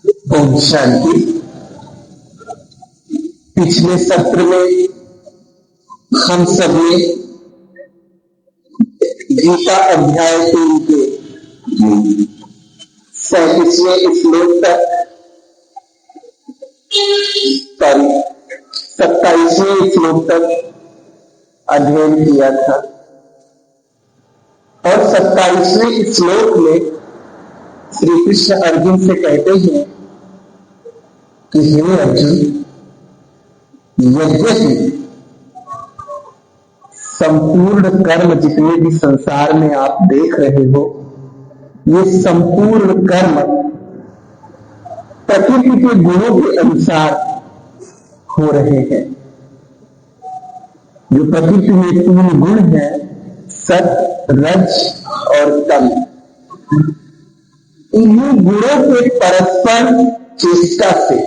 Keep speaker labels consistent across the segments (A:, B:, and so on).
A: ओम शांति। पिछले सत्र में हम सब ने गीता अध्याय 3 के 37वें श्लोक तक 27वें श्लोक तक अध्ययन किया था और 27वें श्लोक में श्री कृष्ण अर्जुन से कहते हैं कि हे अर्जुन, यद्यपि संपूर्ण कर्म जितने भी संसार में आप देख रहे हो, ये संपूर्ण कर्म प्रकृति के गुणों के अनुसार हो रहे हैं। जो प्रकृति में 3 गुण हैं, सत, रज और तम, इन्हीं गुणों के परस्पर चेष्टा से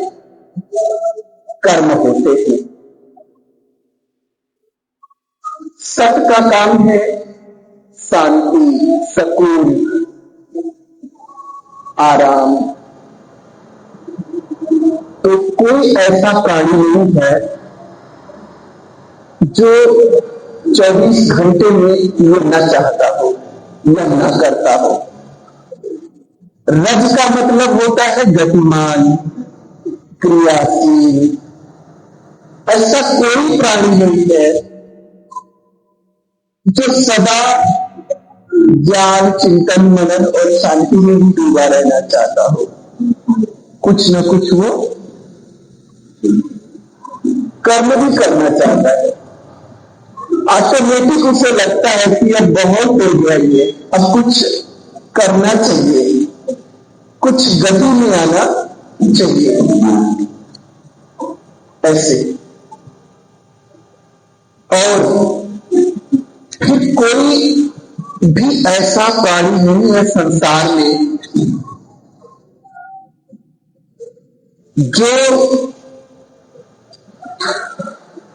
A: कर्म होते हैं। सत का काम है शांति, सुकून, आराम। तो कोई ऐसा प्राणी नहीं है जो 24 घंटे में ये न चाहता हो या न करता हो। रज का मतलब होता है गतिमान, क्रियाशील। ऐसा कोई प्राणी नहीं है जो सदा ज्ञान, चिंतन, मनन और शांति में ही डूबा रहना चाहता हो। कुछ न कुछ वो कर्म भी करना चाहता है। ऑटोमेटिक उसे लगता है कि अब बहुत हो गया, ये अब कुछ करना चाहिए, कुछ गति में आना चाहिए। ऐसे और फिर कोई भी ऐसा प्राणी नहीं है संसार में जो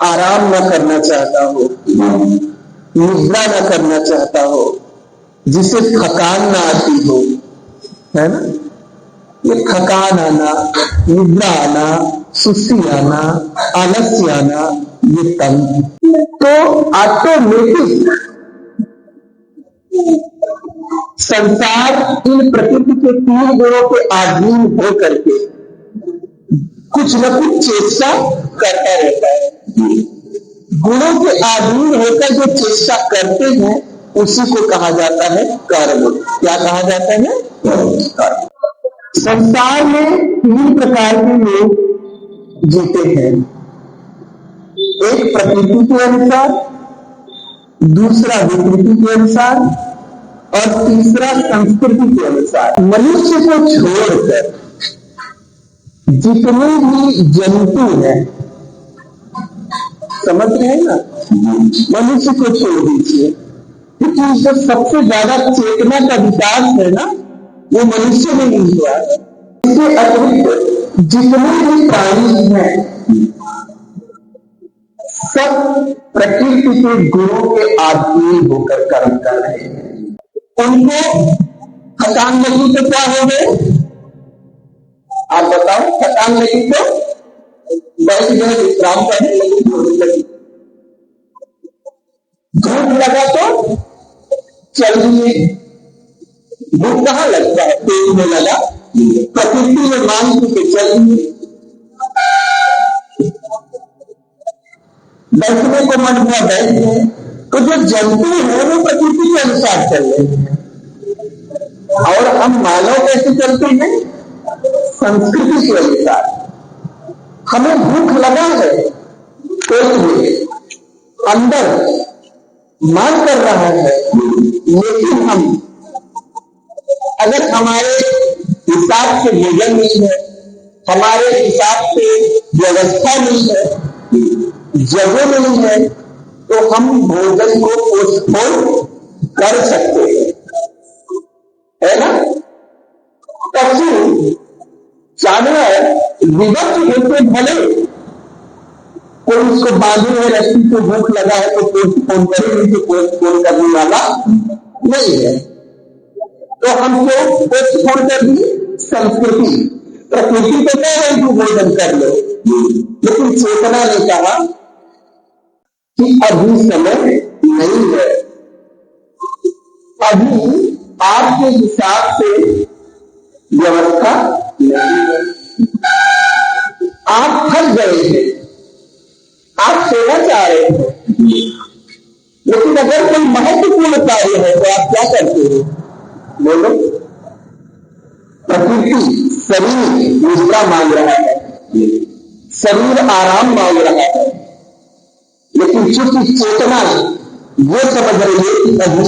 A: आराम न करना चाहता हो, निद्रा न करना चाहता हो, जिसे थकान ना आती हो, है ना। ये थकान आना, निद्रा आना, सुस्ती आना, आलस्य आना, ये तम। तो ऑटोमेटिक संसार इन प्रकृति के 3 गुणों के अधीन हो करके कुछ न कुछ चेष्टा करता रहता है। गुणों के अधीन होकर जो चेष्टा करते हैं उसी को कहा जाता है कर्म। क्या कहा जाता है? कर्म। संसार में 3 प्रकार के लोग जीते हैं। एक प्रकृति के अनुसार, दूसरा विकृति के अनुसार और तीसरा संस्कृति के अनुसार। मनुष्य को छोड़कर जितने भी जंतु हैं, समझ रहे हैं ना, मनुष्य को छोड़ दीजिए, क्योंकि जो सबसे ज्यादा चेतना का विकास है ना, वो मनुष्य में ही हुआ। इसके अतिरिक्त जितने भी प्राणी हैं, सब प्रकृति के गुणों के अधीन होकर कर्म कर रहे हैं। उनको थकान लगी तो क्या हो गए? आप बताओ। थकान लगी तो बैठ गए, विश्राम करने लगी, थोड़ी लगी। धूप लगा तो चल दिए। भूख कहां लगता है? पेट में लगा, प्रकृति में मान के चल दिए। बैठने को मन हुआ, बैठ गए। तो जो जंतु है वो प्रकृति के अनुसार चल रहे हैं और हम मानव कैसे चलते हैं? संस्कृति के अनुसार। हमें भूख लगा है, पेट में अंदर मान कर रहा है, लेकिन हम अगर हमारे हिसाब से भोजन नहीं है, हमारे हिसाब से व्यवस्था नहीं है, जगह नहीं है, तो हम भोजन को पोस्टपोन कर सकते हैं, है ना। पशु, जानवर विवश होते भले, कोई उसको बांधे हुए रस्सी को भूख लगा है तो पोस्टपोन करेंगे, तो पोस्टपोन करने वाला नहीं है। तो हमको पोस्टपोन कर दी संस्कृति, प्रकृति तो कह रही तू भोजन कर लो, लेकिन चेतना ने कहा कि अभी समय नहीं है, अभी आपके हिसाब से व्यवस्था नहीं है, आप थक गए हैं, आप सोना चाह रहे हैं, लेकिन अगर कोई महत्वपूर्ण कार्य है तो आप क्या करते हो? बोलो। प्रकृति शरीर निद्रा मांग रहा है, शरीर आराम मांग रहा है, लेकिन चूंकि चेतना वो समझ रही है कि अभी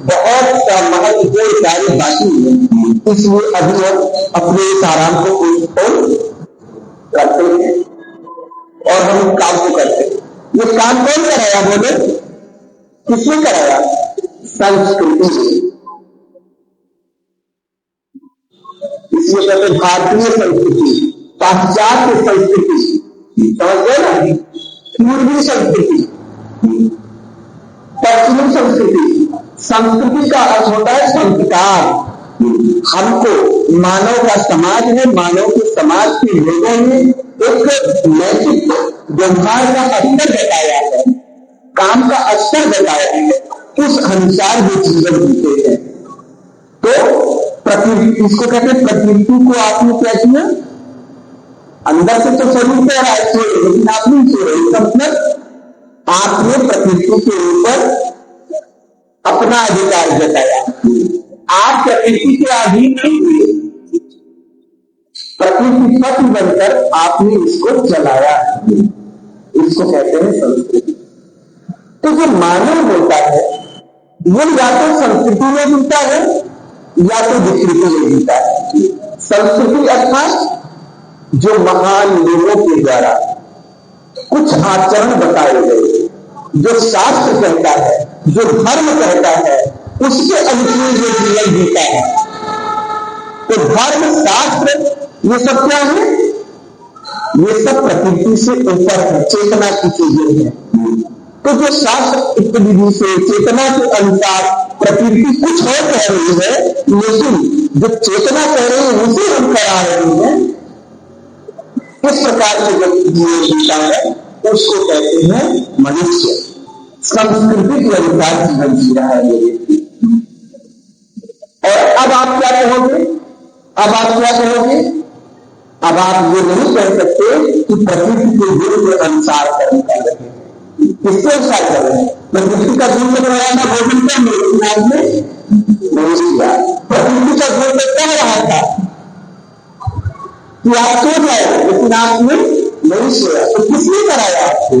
A: बहुत सा महत्वपूर्ण कार्य बाकी है, इसलिए अभी हम अपने इस आराम को पोस्टपोन करते हैं और हम काम को करते हैं। ये काम कौन कराया? बोले, किसने कराया? संस्कृति ने। इसलिए कहते भारतीय संस्कृति, पाश्चात्य संस्कृति, समझ गए ना? पूर्वी संस्कृति, पश्चिमी संस्कृति। संस्कृति का अर्थ होता है संस्कार। हमको मानव का समाज है, मानव के समाज के लोगों ने एक नैतिक व्यवहार का स्तर बताया है, काम का स्तर बताया है, उस अनुसार वो जीवन जीते हैं। तो प्रकृति, इसको कहते हैं प्रकृति को आपने क्या किया? अंदर से तो शरीर कह रहा है छोड़े, लेकिन आप नहीं छोड़े। इसका मतलब आपने प्रकृति के ऊपर अपना अधिकार जताया। आप प्रकृति के अधीन नहीं हुए, प्रकृति पति बनकर आपने इसको चलाया। इसको कहते हैं संस्कृति। तो जो मानव होता है वो या तो संस्कृति में जीता है या तो विकृति में जीता है। संस्कृति अर्थात जो महान लोगों के द्वारा कुछ आचरण बताए गए, जो शास्त्र कहता है, जो धर्म कहता है, उसके अनुकूल जो जीवन जीता है। तो धर्म, शास्त्र, ये सब क्या है? ये सब प्रकृति से ऊपर है, चेतना की चीजें हैं। तो जो शास्त्र विधि से, चेतना के अनुसार प्रकृति कुछ और कह रही है, लेकिन जो चेतना कह रही है उसे हम करा रहे हैं, इस प्रकार से जो जीवन जीता है उसको कहते हैं मनुष्य। संस्कृति के अनुसार जीवन जी रहा है ये व्यक्ति। और अब आप क्या कहोगे? अब आप क्या कहोगे? अब आप ये नहीं कह सकते कि प्रकृति के गुण के अनुसार कर्म कर रहे हैं। किसके अनुसार कर रहे हैं? प्रकृति का गुण में बनाया था भोजन करने, लेकिन आपने नहीं किया। प्रकृति का गुण में कह रहा था कि आप सो जाए, लेकिन आपने नहीं सोया। तो किसने कराया आपको?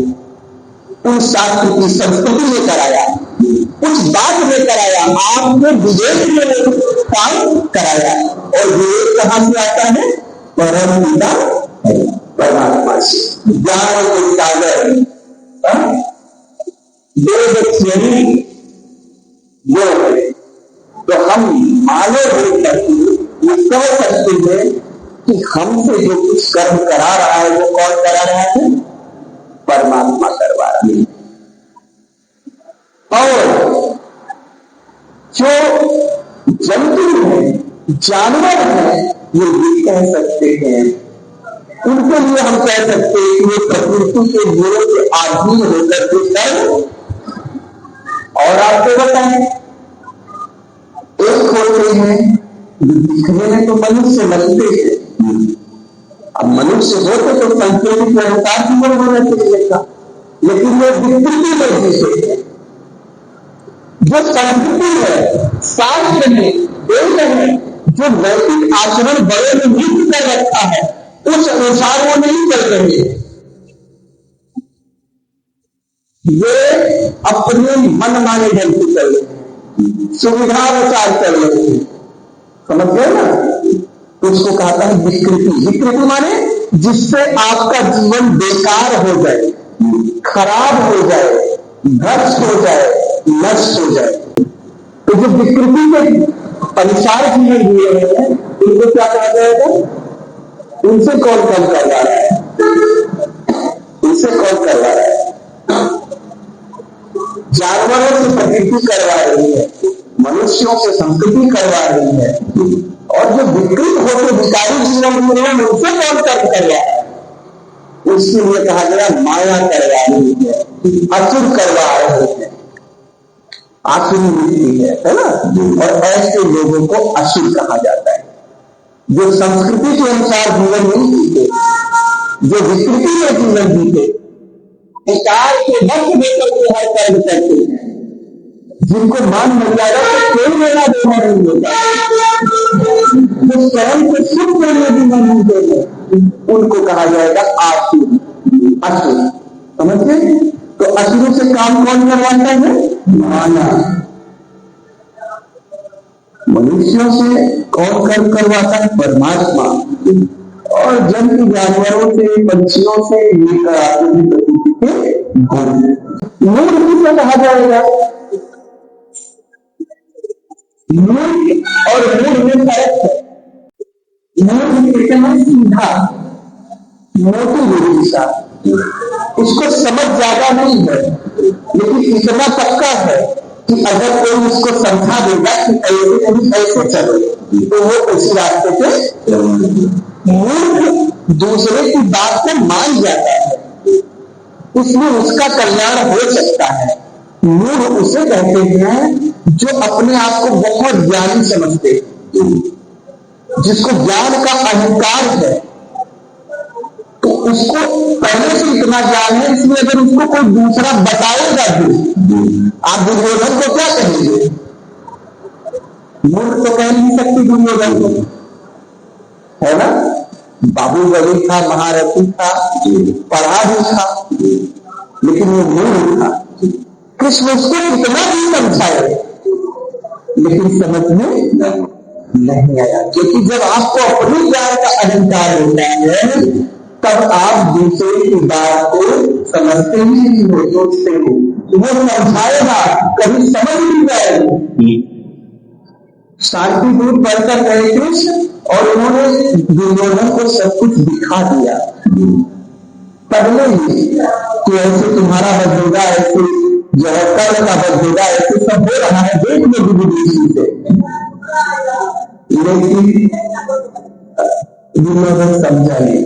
A: उस शास्त्र की संस्कृति ने कराया, उस बात ने कराया, आपने विवेक में काम कराया। और विवेक कहां से आता है? परम पिता परमात्मा से। ज्ञान के सागर वेद थियरी जो है, तो हम मानव होकर ये कह सकते हैं कि हमसे जो कुछ कर्म करा रहा है वो कौन करा रहा है? परमात्मा करवा रहा है। और जो जंतु है, जानवर है, ये भी कह सकते हैं, उनके लिए हम कह सकते हैं कि ये प्रकृति के गुणों के अधीन होकर के कर्म। और आपको बताएं, एक होते हैं दिखने में तो मनुष्य लगते हैं, अब मनुष्य होते तो संस्कृति के अनुसार जीवन होना चाहिए था, लेकिन वो विकृति में जीते हैं। जो संस्कृति है, शास्त्र में, वेद है, जो नैतिक आचरण बड़े ने नियुक्त कर रखा है, उस अनुसार वो नहीं चल रहे। वे अपने मन माने ढंग से चल रहे हैं, सुविधा अनुसार चल रहे हैं। समझ गए ना? उसको कहता है विकृति। विकृति माने जिससे आपका जीवन बेकार हो जाए, खराब हो जाए, भ्रष्ट हो जाए, नष्ट हो जाए। तो जो विकृति के अनुसार जीवन जिए हैं उनको क्या कहा जाएगा? उनसे कौन कम करवा रहा है? उनसे कौन करवा रहा है? जानवरों से प्रकृति करवा रही है, मनुष्यों से संस्कृति करवा रही है। और जो विकृत होते विकारी जीवन में है उनसे कौन कर्म करवा है? उसके लिए कहा गया माया करवा रही है, असुर करवा रहे हैं, आसुरी वृत्ति है ना। और ऐसे लोगों को असुर कहा जाता है, जो संस्कृति के अनुसार जीवन नहीं जीते, जो विकृति में जीवन जीते, विकार के वक्त देकर के हर कर्म करते हैं, जिनको मान मर्यादा से कोई लेना देना नहीं होता, जो स्वयं को सुख देने देना नहीं देते, उनको कहा जाएगा आसुर, असुर। समझते? तो असुरों से काम कौन करवाता है? माया। मनुष्यों से कौन कर्म करवाता है? परमात्मा। और जंतु जानवरों से, पंछियों से ये कराते हैं प्रकृति के गुण। मूर्ख किसे कहा जाएगा? मूर्ख और मूढ़ में फर्क है। मूर्ख कहते हैं सीधा, मोटी बुद्धि सा, उसको समझ ज्यादा नहीं है, लेकिन इतना पक्का है कि अगर कोई उसको समझा देगा कि ऐसे नहीं ऐसे चलो, तो वो उसी रास्ते पे। मूर्ख दूसरे की बात को मान जाता है, इसलिए उसका कल्याण हो सकता है। मूर्ख उसे कहते हैं जो अपने आप को बहुत ज्ञानी समझते, जिसको ज्ञान का अहंकार है, तो उसको पहले से इतना ज्ञान है, इसलिए अगर उसको कोई दूसरा बताएगा भी, आप दुर्योधन को क्या कहेंगे? मूर्ख तो कह नहीं सकती दुर्योधन को, है ना। बाहुबली था, महारथी था, पढ़ा भी था, लेकिन वो मूर्ख था। कृष्ण उसको कितना भी समझाए, लेकिन समझ में नहीं आया, क्योंकि जब आपको अपने ज्ञान का अहंकार होता है, तब आप दूसरे की बात को समझते ही नहीं हो, सोचते हो। वो समझाएगा, कभी समझ नहीं जाएगी। शांति दूत पढ़कर गए कृष्ण, और उन्होंने दुर्योधन को सब कुछ दिखा दिया पहले ही कि ऐसे तुम्हारा वध होगा, ऐसे जो है कर्म का वध होगा, ऐसे सब हो रहा है, देख लो विभूति से। लेकिन दुर्योधन समझा नहीं,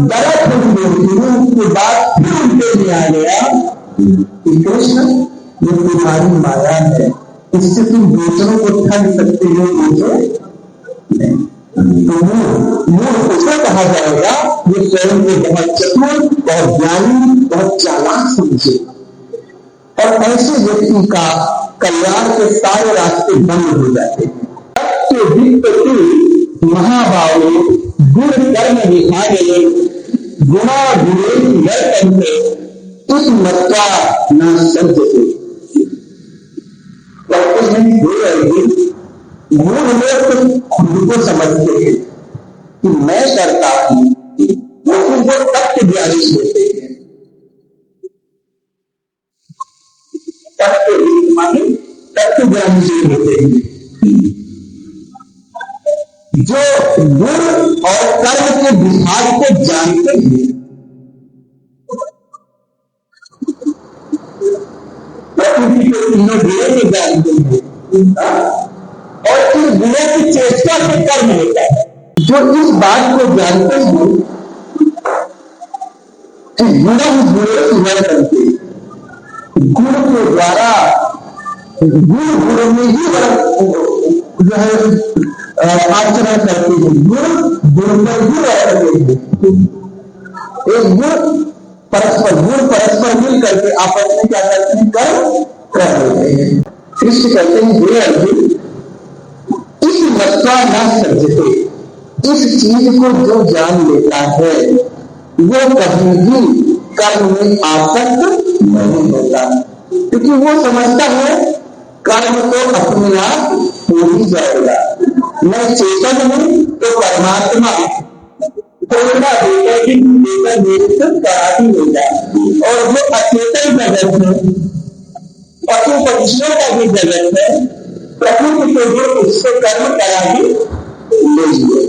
A: गलत उसके बाद फिर उनके लिए आ गया कि कृष्ण ये तुम्हारी माया है, इससे तुम दूसरों को ठग सकते हो, मुझे नहीं। तो मूर्ख उसे कहा जाएगा ये स्वयं को बहुत चतुर, बहुत ज्ञानी, बहुत चालाक समझे, और ऐसे व्यक्ति का कल्याण के सारे रास्ते बंद हो जाते हैं। महाभाव गुण कर्म विभागे गुणा गुणे तुम मत्वा न सज्जते। कहते हैं मूल लोग तो खुद को समझते हैं कि मैं करता हूं, लेकिन वो तत्व ज्ञानी होते हैं। तत्व ज्ञानी होते हैं जो गुण और कर्म के विभाग को जानते हैं। प्रकृति के तीनों गुणों को जानते हैं, और इन गुणों की चेष्टा से कर्म होता है। जो इस बात को जानते हैं कि गुण करते, गुण के द्वारा गुण में ही जो है आचरण करते हैं, गुण में ही रहते हैं। एक गुण परस्पर मिल करके आपस में क्या करते हैं? कर्म कर रहे हैं। कृष्ण कहते हैं हे अर्जुन, इस मत्वा न सज्जते, इस चीज को जो जान लेता है वो कभी भी कर्म में आसक्त नहीं होता, क्योंकि वो समझता है कर्म तो अपने आप हो ही जाएगा। मैं चेतन हूं तो परमात्मा थोड़ा देकर मेरे से करा ही होगा, और जो अचेतन जगत है, पशु पक्षियों का भी जगत है, प्रकृति के जो उससे कर्म करा ही लीजिए।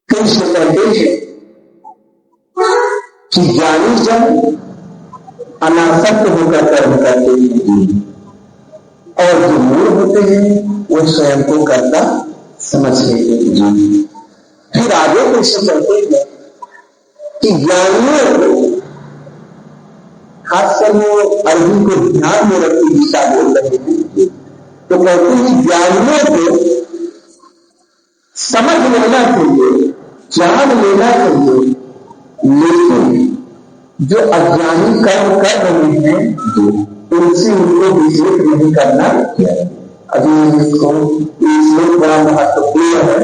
A: कृष्ण कहते हैं कि ज्ञानी जन अनासक्त होकर कर्म करते हैं, और जो मूर्ख होते हैं वो स्वयं को करता समझ लीजिए। फिर आगे कृष्ण कहते हैं कि ज्ञानियों को, खासकर वो अर्जुन को ध्यान में रखी गीता बोल रहे हैं, तो कहते हैं ज्ञानियों को समझ लेना चाहिए, जान लेना चाहिए, लेकिन जो अज्ञानी कर्म कर रहे हैं उनसे उनको विचलित नहीं करना चाहिए। अभी इसको इसमें बड़ा महत्वपूर्ण है।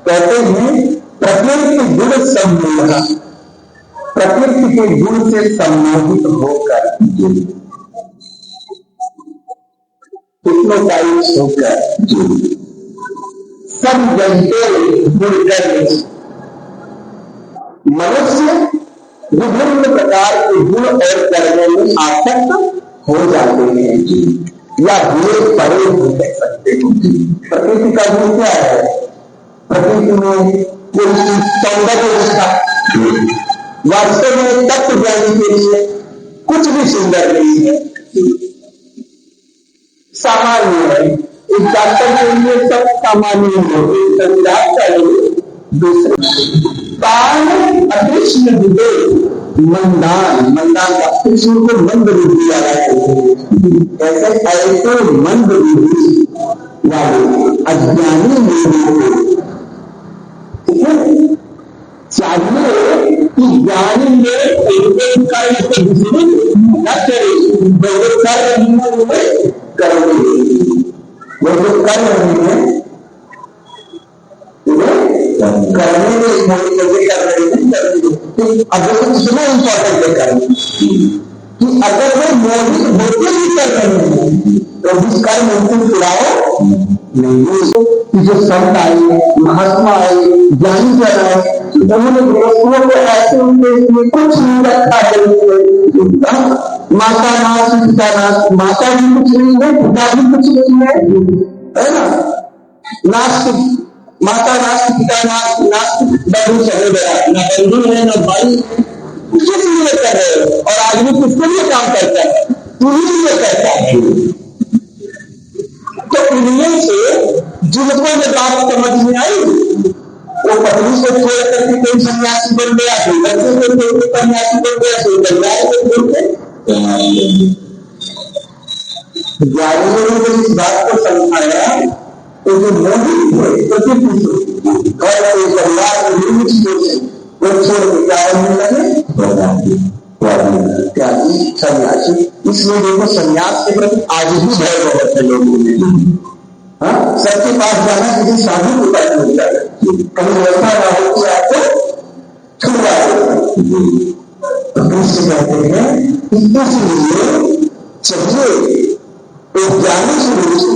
A: कहते हैं प्रकृति गुण सम्मोहना, प्रकृति के गुण से सम्मोहित होकर, हिप्नोटाइज होकर सब जनते गुण कर मनुष्य विभिन्न प्रकार के गुण और कर्मों में आसक्त हो जाते हैं या हुए परे हो सकते हैं। प्रकृति का गुण क्या है? प्रकृति में कोई सौंदर्य दिखता, वास्तव में तत्व ज्ञानी के लिए कुछ भी सुंदर नहीं है, सामान्य है। एक डॉक्टर के लिए सब सामान्य है, संविधान का दूसरे अकृष्ण विवेक मंदान, मंदान का कृष्ण को मंद बुद्धि वाला ऐसे ऐसे मंद बुद्धि वाले अज्ञानी लोगों को, ठीक है, चाहिए कि ज्ञानी में एक का न करे, वो कर रही है वो करेंगे, वो जो कर रहे हैं करने में कैसे कर रहे हैं। अगर इतना इंपॉर्टेंट है करने कि अगर वो मोहित होते ही कर रहे हैं तो उस कर्म उनको छुड़ाओ नहीं। जो संत आए, महात्मा आए, ज्ञानी जन आए, उन्होंने गृहस्थों को ऐसे उनके कुछ नहीं रखा है। माता नाश पिता नाश, माता भी कुछ नहीं है, पिता भी कुछ नहीं है ना। नास्तिक माता नास्तिक, पिता नास्तिक, बंधु चले गया, न बंधु है न भाई, किस लिए कर रहे हो? और आदमी किसके लिए काम करता है? तुम्ही लिए करता है। तो इनमें से जिनको ये बात समझ में आई, वो पत्नी को छोड़ करके कोई सन्यासी बन गया, कोई बच्चे को छोड़ के सन्यासी बन गया, कोई परिवार को छोड़ के। ज्ञानियों ने इस बात को समझाया तो जो मोहित हुए प्रकृति से और परिवार में निर्मित चीजों से वो छोड़ के क्या होने लगे? त्यागी, सन्यासी। इसलिए देखो सन्यास के प्रति आज भी भय बहुत है लोगों में। हाँ, सबके पास जाना किसी साधु के पास मिल जाए, कहीं ऐसा ना हो कि आपको छुड़ा दे। तो कृष्ण कहते हैं कि इसलिए चाहिए एक ज्ञानी से रुचि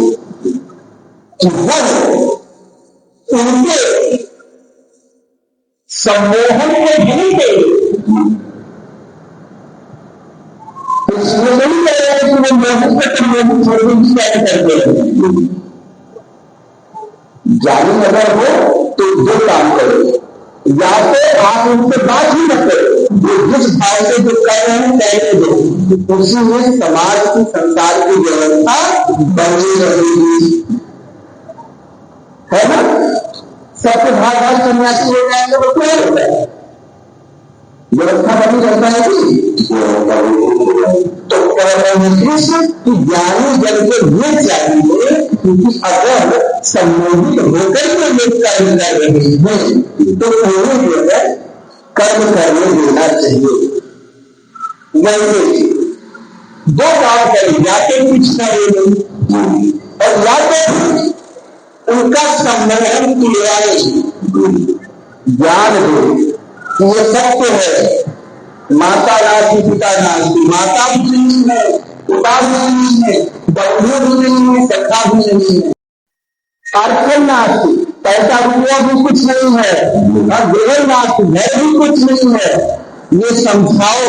A: कि उनके सम्मोहन को नहीं दे। इसमें नहीं कह रहे कि वो मोहित से सम्मोहित छोड़ उनकी क्या करते हैं। ज्ञानी अगर हो तो जो काम करो, या तो आप उनसे बात ही न करो, जिस भाव से जो कर रहे हैं कहने दो, उसी में समाज की, संसार की व्यवस्था बनी रहेगी, है ना। सबके भाग सन्यासी हो जाएंगे तो क्या होता है? व्यवस्था बनी रहता है कि तो कह रहे हैं कृष्ण कि ज्ञानी जन को ये चाहिए कि अगर सम्मोहित होकर के लोग कर्म कर रहे हैं तो उन्हें जो है कर्म करने देना चाहिए। वैसे दो काम करें, या तो कुछ करें और या तो उनका सम्मोहन किए ज्ञान दो कि ये सत्य है। माता नास्ति पिता नास्ति, माता भी नहीं है, पिता भी नहीं है, बंधु भी नहीं है, सखा भी नहीं है, अर्थ नास्ति, पैसा रुपया भी कुछ नहीं है, और गृह नास्ति, घर भी कुछ नहीं है। ये समझाओ,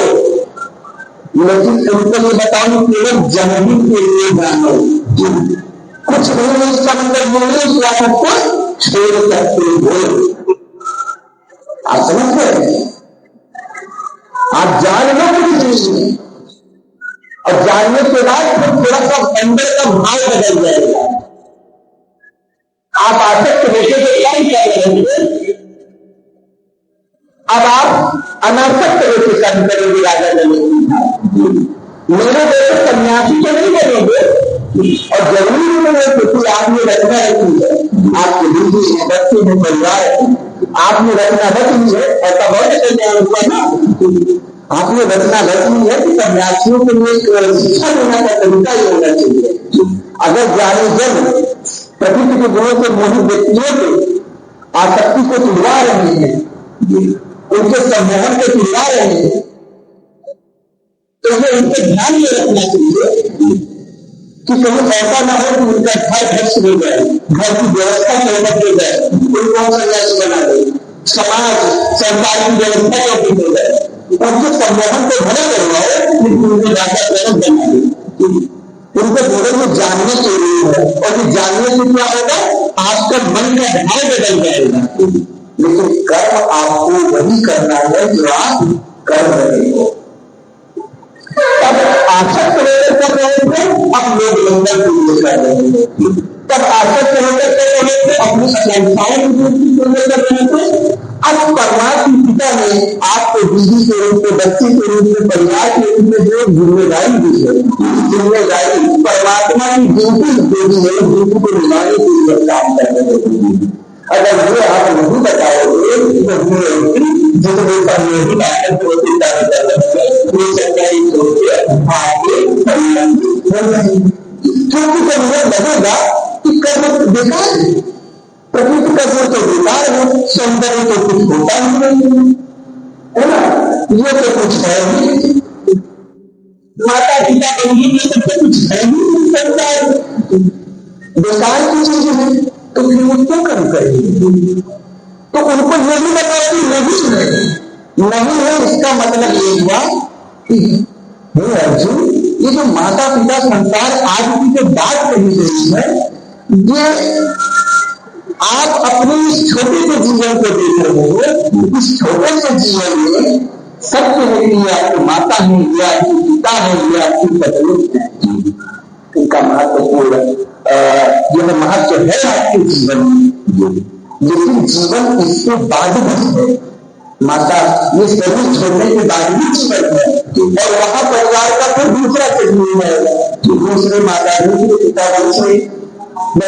A: लेकिन उनको ये बताओ केवल जन्म के लिए जानो, कुछ नहीं इसका मतलब नहीं कि आप उसको छोड़ सकते हो। आप समझ गए? आप जान लो कुछ नहीं, और जानने के बाद फिर थोड़ा सा अंदर का भाव बदल जाएगा। आप आसक्त होकर के क्या कर रहे थे, अब आप अनासक्त होकर कर्म करेंगे। राजा जनक मेरे जैसे सन्यासी तो नहीं करेंगे, और जरूरी नहीं है क्योंकि आपने रचना रखी है, आपके बीवी है, बच्चे हैं, परिवार है, आपने रचना रखी है। ऐसा बहुत कल्याण हुआ ना, आपने रचना रखी है कि सन्यासियों के लिए शिक्षा देने का तरीका ही होना चाहिए। अगर ज्ञानी जन प्रकृति के गुणों से मोहित व्यक्तियों के आसक्ति को तुड़वा रहे हैं, उनके सम्मोहन को तुड़वा रहे हैं, तो ये उनके ध्यान में रखना चाहिए कि कहीं ऐसा ना हो कि उनका घर ध्वस्त हो जाए, घर की व्यवस्था चौपट हो जाए, उनको सन्यासी बना दे, समाज सरकार की व्यवस्था चौपट हो जाए, उनके सम्मोहन को भले करवाओ लेकिन उनको राजा जनक बना दे। उनको बोले वो जानने के लिए है, और ये जानने से क्या होगा, आपका मन का भाव बदल जाएगा। लेकिन कर्म आपको वही करना है जो आप कर रहे हो। तब आसक्त होकर कर रहे थे, अब लोग लंगर के लिए कर रहे थे। तब आसक्त होकर कर रहे थे, अपनी अपेक्षाओं की पूर्ति कर रहे थे। अब परमात्मा पिता ने आपको बीवी के रूप में, बच्चे के रूप में, परिवार के रूप में जो जिम्मेदारी दी है, जिम्मेदारी परमात्मा की ड्यूटी देनी है, ड्यूटी को निभाने के लिए काम कर रहे हैं। अगर ये आप नहीं बताओगे तो जितने सहयोगी नाटक होते सरकारी क्योंकि जब मुझे लगेगा कि कर्म बेकार है, प्रकृति का गुण तो बेकार है, सौंदर्य तो कुछ होता ही नहीं है ना, ये तो कुछ है नहीं, माता पिता बंदी ये सब तो कुछ है ही नहीं सकता है, बेकार की चीज है, तो फिर वो क्यों कर्म करेंगे। तो उनको ये भी बताओ कि नहीं है, इसका मतलब ये हुआ कि अर्जुन, ये जो माता पिता संसार आदि के बात कही गई है, ये आप अपने इस छोटे से जीवन को देख रहे हो। इस छोटे से जीवन में सत्य है कि ये आपकी माता है, ये आपकी पिता है, ये आपकी पत्नी है, इनका महत्वपूर्ण यह महत्व है आपके जीवन में। लेकिन जीवन इसके बाद भी है, माता ये शरीर छोड़ने के बाद भी जीवन है, और वहां परिवार का फिर दूसरा शरीर है, दूसरे माता दूसरे पिता दूसरे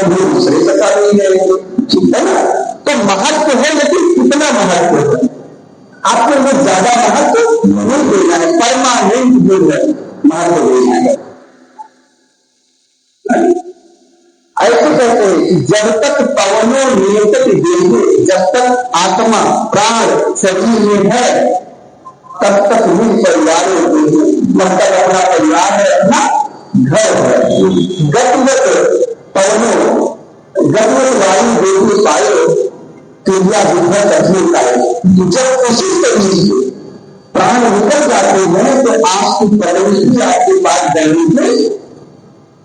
A: दूसरे पता नहीं रहेंगे, ठीक है ना। तो महत्व है, लेकिन कितना महत्व है आपको वो ज्यादा महत्व नहीं देना है, परमानेंट महत्व देना है। ऐसे कहते हैं कि जब तक पवनों नियंत्रित देंगे, जब तक आत्मा प्राण शरीर में है, तब तक मुझ परिवारों देंगे, जब तक अपना परिवार है, अपना घर है। गतवत पवनों गतवत वायु देंगे पाए, क्रिया बुद्ध कठिन पाए। जब उसी शरीर से प्राण निकल जाते हैं तो आपकी परवरिश आपके पास जाने से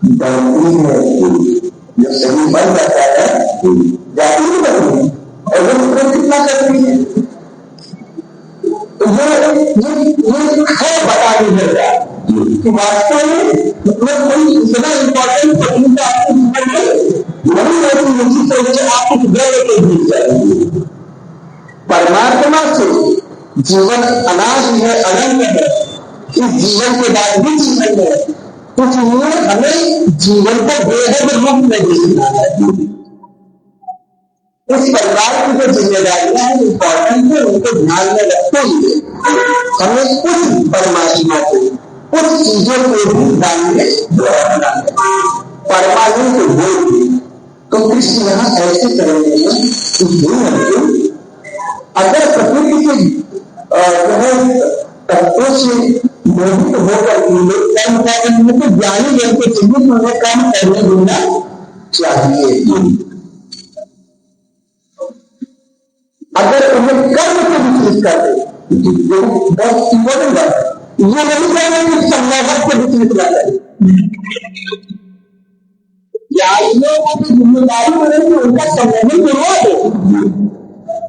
A: दौड़ती है। जब शरीर बन जाता है जाती नहीं करती है, और वो उसको कितना करती है, तो ये है बता नहीं देता कि वास्तव में मतलब कोई इतना इम्पोर्टेंट तकनीक आपके जीवन में नहीं रहती, उसी से मुझे आप कुछ ग्रह के भूल जाएंगे। परमात्मा से जीवन अनाज है, अनंत है, इस जीवन के बाद भी जीवन है, इसलिए हमें जीवन को बेहद रूप में देखना है। इस परिवार की जो जिम्मेदारियां हैं, इंपॉर्टेंट है, उनको ध्यान में रखते हुए हमें कुछ परमात्मा को, कुछ चीजों को भी ध्यान में रखना है। परमानेंट बोल तो कृष्ण यहाँ ऐसे कर रहे हैं कि अगर प्रकृति के जो है तत्वों से मोहित होकर लोग कर्म कर रहे हैं, तो ज्ञानी जन को चिन्हित उन्हें कर्म करने देना चाहिए। अगर उन्हें कर्म से विचलित कर दे, बहुत इम्पोर्टेंट बात है, ये नहीं करेंगे कि संवाहक से विचलित कर दे। ज्ञानियों को जिम्मेदारी बनेगी, उनका संबोधन करवा दो,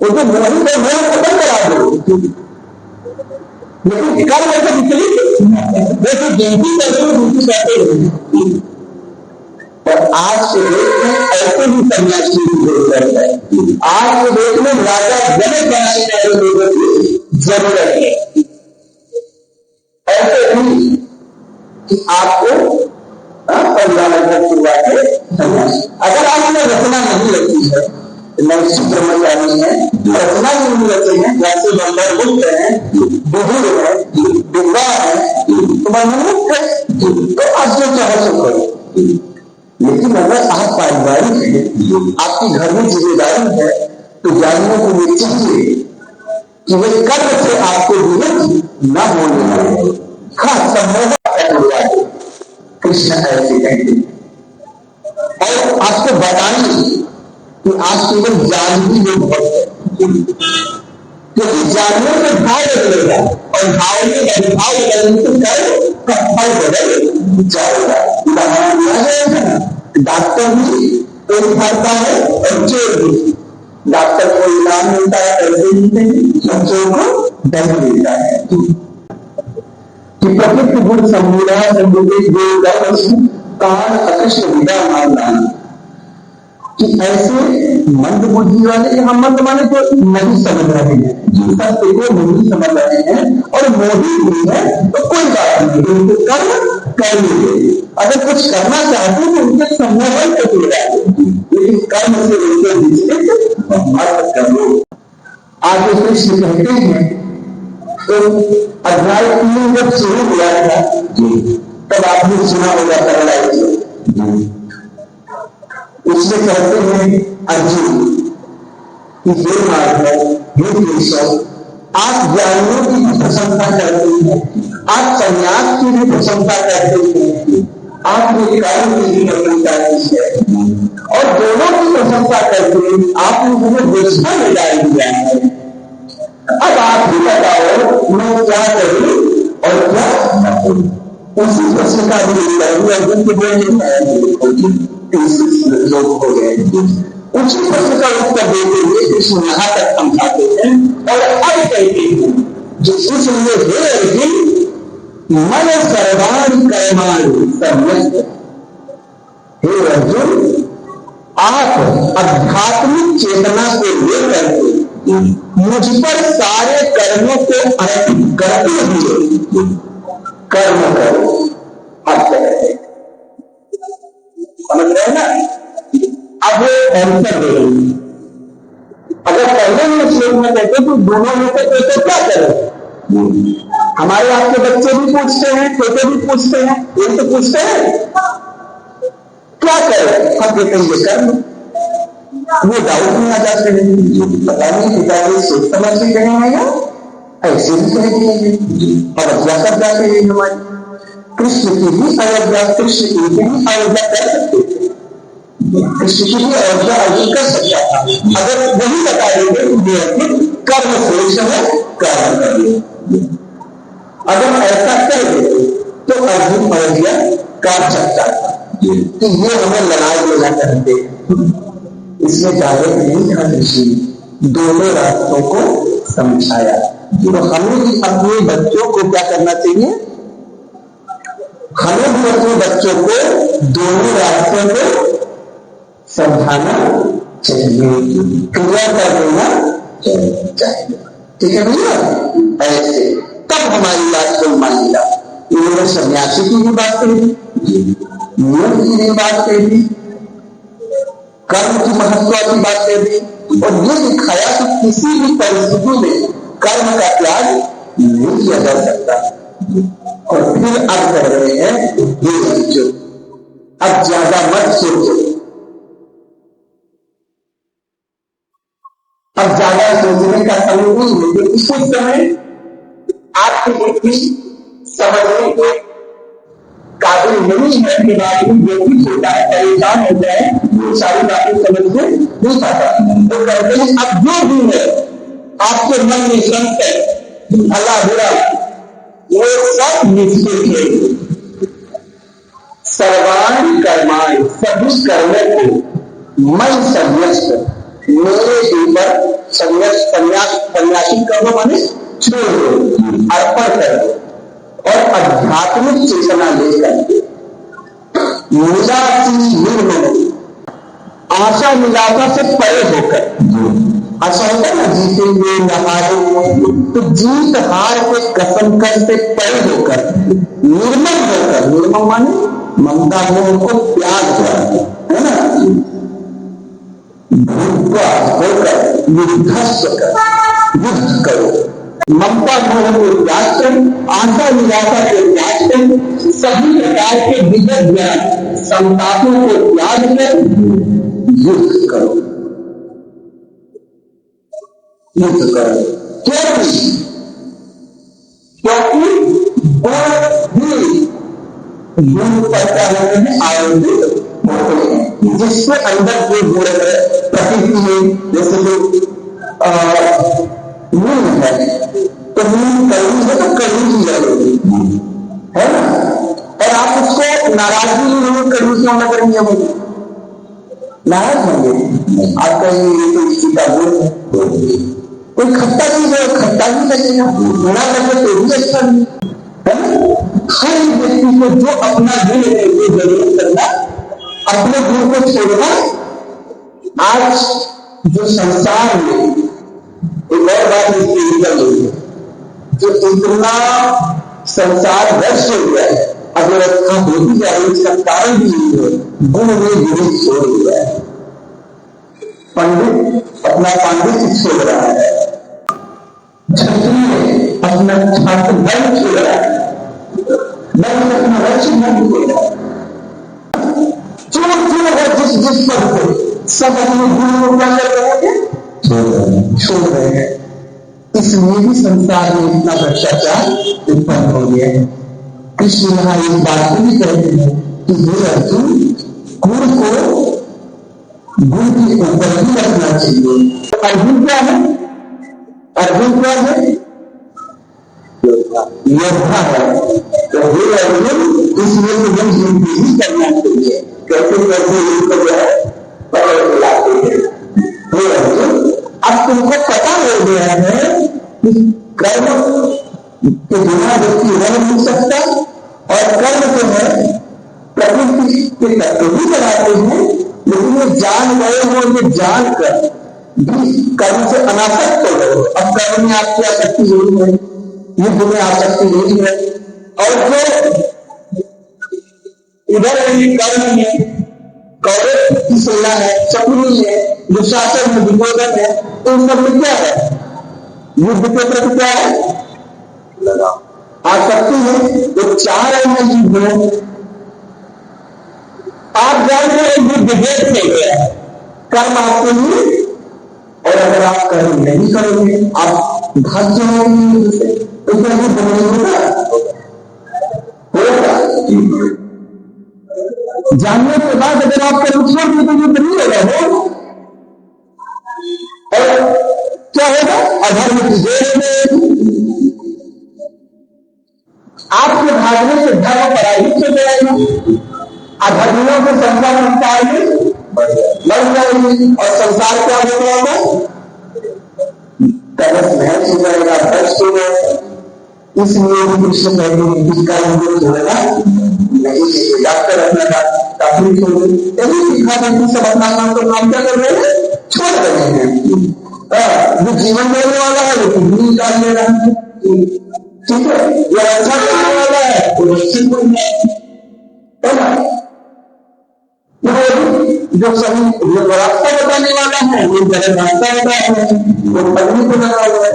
A: उनको मोहित और मोह खत्म करा दो। लेकिन कर्म ऐसे विचलित वैसे गिनती करते हुए गिनती करते हैं, और आज के डेट में ऐसे ही सन्यासी की जरूरत है। आज के डेट में राजा जनक बनाने वाले लोगों की जरूरत है। ऐसे नहीं कि आपको परिवार का शुरुआत है सन्यासी। अगर आपने रचना नहीं रखी है, नैतिक ब्रह्मचारी है, रचना नहीं रखे हैं, जैसे बंदर मुक्त है, बुजुर्ग है, विधवा है, तो मुक्त है, तो आप जो चाहे सो करो। लेकिन अगर आप पारिवारिक है, आपके घर में जिम्मेदारी है, तो जानने को ये चाहिए कि वे कर्म से आपको विमुक्त न होने लगे। हाँ, संभव कृष्ण ऐसे कहते और आपको बताएंगे कि आज केवल जानवी में बहुत है, क्योंकि जानने के भाव बदलेगा और भाव में भाव बदलने से क्या फल बदल जाएगा। उदाहरण दिया जाएगा ना, डॉक्टर भी पेट भरता है और चोर भी। डॉक्टर को इनाम मिलता है, पैसे मिलते हैं, चोर को दंड मिलता है। कि प्रकृति गुण समूला संबुद्धि कान अकृष्ट विदा मानना, कि ऐसे मंद बुद्धि वाले, हम मंद माने तो नहीं समझ रहे हैं, सत्य को नहीं समझ रहे हैं और मोहित भी है, तो कोई बात नहीं, उनको कर्म कर लीजिए। अगर कुछ करना चाहते हैं तो उनके सम्मोहन को जुड़ जाए, लेकिन कर्म से उनके विचलित मत करो। आगे कृष्ण कहते हैं, तो अध्याय 3 जब शुरू हुआ था तब आपने सुना होगा पैरालाइज, उसमें कहते हैं अर्जुन कि हे माधव, हे केशव, आप ज्ञानियों की भी प्रशंसा करते हैं, आप संन्यास की भी प्रशंसा करते हैं, आपने कर्म की भी प्रशंसा की है और दोनों की प्रशंसा करते हैं आपने हमें दूसरा में डाल दिया है। अब आप ही बताओ मैं क्या करूं और क्या न करूं। उसी प्रश्न का भी अर्जुन के लोग हो गए। उसी प्रश्न का उत्तर देते हुए कृष्ण यहाँ तक समझाते हैं और अब कहते हैं जो इसलिए हे अर्जुन मन सर्वाणि कर्माणि सर्वस्व। हे अर्जुन, आप आध्यात्मिक चेतना को लेकर मुझ पर सारे कर्मों को अर्पित करते हुए कर्म करो। आप कहते समझ रहे हैं ना? अब वो आंसर दे रही है। अगर पहले में श्लोक में कहते तो दोनों में तो क्या करें? हमारे आपके बच्चे भी पूछते हैं, छोटे भी पूछते हैं, ये तो पूछते हैं क्या करें? हम कहते हैं ये कर्म। वो डाउट में आ जाते हैं, पता नहीं पिताजी सोच समझ के कहे हैं या ऐसे भी कह दिए और अवज्ञा कर जाते हैं। हमारी कृष्ण की भी अवज्ञा, कृष्ण की भी अवज्ञा कर सकते थे, कृष्ण की भी अवज्ञा अर्जुन कर सकता था अगर वही बता देते कर्म श्रेष्ठ है, कर्म करिए। अगर ऐसा कर देते तो अर्जुन अवज्ञा कर सकता था कि ये हमें लड़ाई लेना करते। इसमें डायरेक्ट नहीं था, कृष्ण दोनों रास्तों को समझाया। तो हमें भी अपने बच्चों को क्या करना चाहिए? हमें भी अपने बच्चों को दोनों रास्तों को समझाना चाहिए, क्लियर कर देना चाहिए। ठीक है भैया? ऐसे तब हमारी बात को मानेगा। इन्होंने सन्यासी की भी बात कही, नियम की भी बात कही, कर्म की महत्व की बात कह दी और ये दिखाया कि किसी भी परिस्थिति में कर्म का त्याग नहीं किया जा सकता। और फिर अब कह रहे हैं ये बच्चों अब ज्यादा मत सोचो, अब ज्यादा सोचने का समय नहीं है, लेकिन उस समय आपकी बुद्धि समझने के काबिल नहीं है कि बावजूद जो कुछ होता है परेशान हो जाए, वो सारी बातें समझ में नहीं पाता। तो कहते हैं अब जो भी है आपके मन में संकट भला बुरा वो सब निश्चित है। सर्वाणि कर्माणि, सभी कर्मों को मन संन्यास्त मेरे ऊपर सन्यासी कर्म माने छोड़ दो, अर्पण कर दो और आध्यात्मिक चेतना लेकर निराशी निर्मल, आशा निराशा से परे होकर। आशा होता ना जीतेंगे नहारेंगे, तो जीत हार के कसम कर से परे होकर, निर्मल होकर, निर्मल माने ममता मोह को त्याग कर, है ना, भूखा होकर युद्धस्व कर, युद्ध करो, ममता मोह को त्याग कर, आशा निराशा को त्याग कर, सभी प्रकार के विगत ज्ञान संतापों को त्याग कर युद्ध करो, युद्ध करो। क्योंकि गुण पड़ता है आयोजित होते हैं, जिसके अंदर जो गुण है प्रकृति है, जैसे जो नींद है, तो नींद करनी है तो करनी ही जरूरी है ना, और आप उसको नाराजगी नहीं करनी, क्यों ना करेंगे, वो नाराज होंगे, आप कहेंगे तो इसी का गुण है, कोई खट्टा चीज है खट्टा भी लगेगा, गुणा लगे तो भी अच्छा नहीं है ना। हर व्यक्ति को जो अपना गुण है वो जरूर करना, अपने गुण को छोड़ना। आज जो संसार में एक और बात इसकी निकल रही है, जो इतना संसार व्यस्त हो गया है, अव्यवस्था होती जा रही, इसका कारण भी है गुण में विवेक छोड़ गया है। पंडित अपना पांडित्य छोड़ रहा है, क्षत्रिय अपना छात्र धर्म छोड़ रहा है, धर्म अपना रक्ष नहीं देगा, चोर चोर है जिस पद पे, सब अपने गुण को क्या कर रहे हैं, छोड़ रहे हैं। इसलिए भी संसार में इतना भ्रष्टाचार उत्पन्न हो गया है। कृष्ण यहाँ इस बात को भी कहते हैं कि हे अर्जुन, गुण को गुण के ऊपर ही रखना चाहिए। अर्जुन क्या है, अर्जुन क्या है, योद्धा है, तो हे अर्जुन इसलिए तुझे युद्ध ही करना चाहिए। कैसे कैसे युद्ध जो है पकड़ लाते हैं। हे अर्जुन, अब तुमको पता हो गया है कि कर्म के बिना व्यक्ति रह नहीं सकता, और कर्म जो है प्रकृति के तत्व भी बनाते हैं, लेकिन ये जान गए हो, ये जान कर भी कर्म से अनासक्त हो गए हो। अब कर्म में आपकी आसक्ति नहीं है, युद्ध में आसक्ति नहीं है, और जो इधर कर्म में कौरव की सेना है, शकुनी है, दुशासन है, दुर्योधन है, तो उन सब में क्या है, युद्ध के प्रति क्या है, आसक्ति है, तो चाह रहे हैं युद्ध में। आप जान रहे हैं युद्ध देश से गया है, कर्म आपके लिए, और अगर आप कर्म नहीं करोगे, आप भाग जाओगे युद्ध से, तो क्या युद्ध नहीं होगा, जानने के बाद अगर आप कर्म छोड़ दें तो युद्ध नहीं होगा, और क्या होगा, अधर्म की जेल में आपके भागने से धर्म पराजित हो जाएगा, अधर्मियों को संसार बढ़ जाएगी, और संसार क्या हो जाएगा, तरस महल हो जाएगा, भ्रष्ट हो जाएगा। इसलिए कृष्ण कहते हैं कि कर्म को छोड़ना नहीं, डॉक्टर अपना तकलीफ हो गई, यही दिखा दें सब अपना काम तो काम क्या कर रहे हैं, छोड़ रहे हैं। जो जीवन देने वाला है वो किडनी निकाल ले रहा है, ठीक है, जो अच्छा करने वाला है वो निश्चित को है ना, जो सही जो रास्ता बताने वाला है वो गलत रास्ता बता रहा है, वो पत्नी को लगा हुआ है।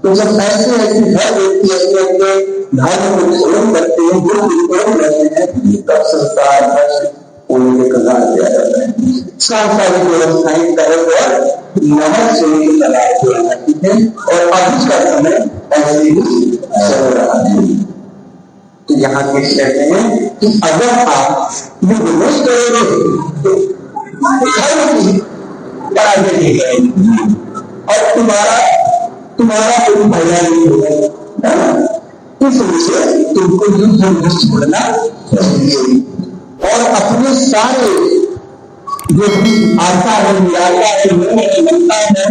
A: तो जब ऐसे ऐसे घर व्यक्ति अपने अपने धर्म को छोड़ करते हैं, गुरु को छोड़ करते हैं, तब संसार भ्रष्ट होने के कगार पे आ जाता है। सांसारिक व्यवस्थाएं तरह और नहर से लगाए हुए रहती है, और अभी का समय ऐसे ही चल रहा है। तो यहाँ के कहते हैं कि अगर आप युद्ध नहीं करोगे तो धर्म की पराजय नहीं करेगी, और तुम्हारा कोई भला नहीं होगा। इसलिए तुमको युद्ध नहीं छोड़ना चाहिए, और अपने सारे जो भी आशा है, निराशा है, मोह है, ममता है,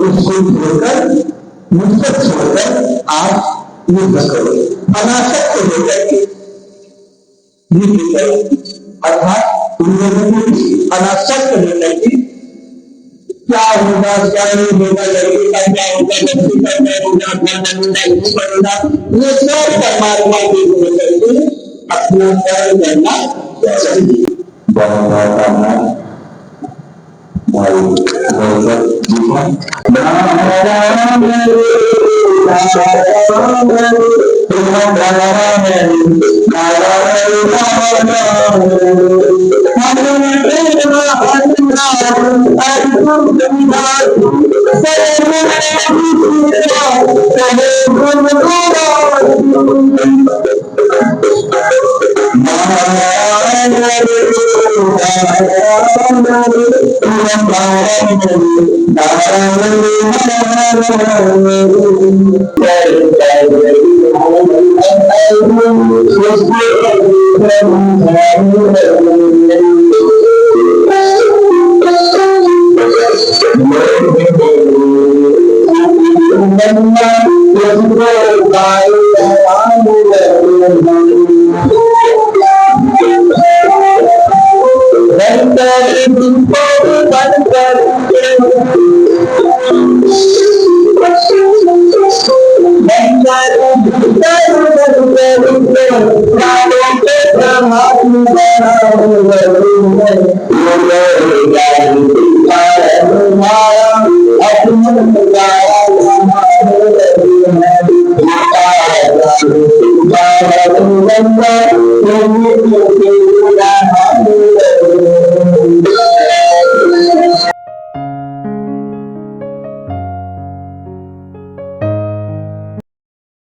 A: उसको छोड़कर, मुझको छोड़कर आप युद्ध करो, अनासक्त होकर के युद्ध करो। अर्थात उन लोगों की अनासक्त निर्णय की क्या होगा क्या नहीं होगा, लड़के का क्या होगा, लड़की का क्या होगा, घर बनेगा नहीं बनेगा, ये सब परमात्मा के निर्णय करके अपना कर्म करना चाहिए।